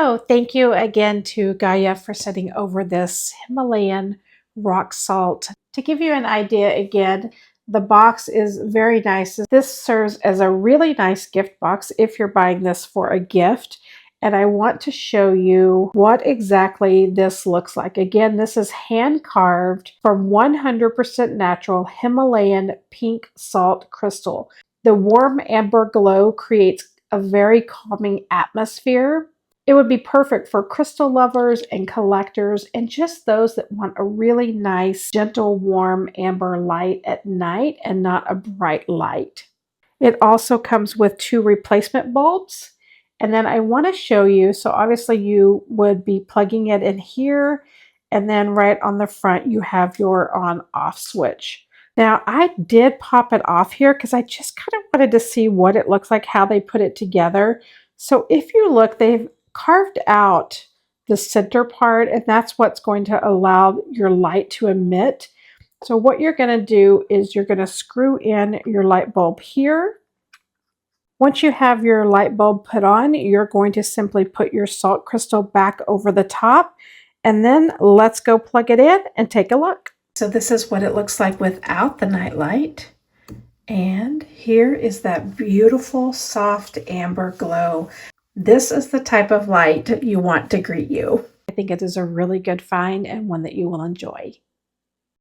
So thank you again to Gaya for sending over this Himalayan rock salt. To give you an idea again, the box is very nice. This serves as a really nice gift box if you're buying this for a gift. And I want to show you what exactly this looks like. Again, this is hand carved from 100% natural Himalayan pink salt crystal. The warm amber glow creates a very calming atmosphere. It would be perfect for crystal lovers and collectors and just those that want a really nice, gentle, warm amber light at night and not a bright light. It also comes with 2 replacement bulbs. And then I want to show you, so obviously you would be plugging it in here, and then right on the front you have your on-off switch. Now I did pop it off here because I just kind of wanted to see what it looks like, how they put it together. So if you look, they've carved out the center part, and that's what's going to allow your light to emit. So what you're going to do is you're going to screw in your light bulb here. Once you have your light bulb put on, you're going to simply put your salt crystal back over the top, and then let's go plug it in and take a look. So this is what it looks like without the night light. And here is that beautiful soft amber glow. This is the type of light you want to greet you. I think it is a really good find and one that you will enjoy.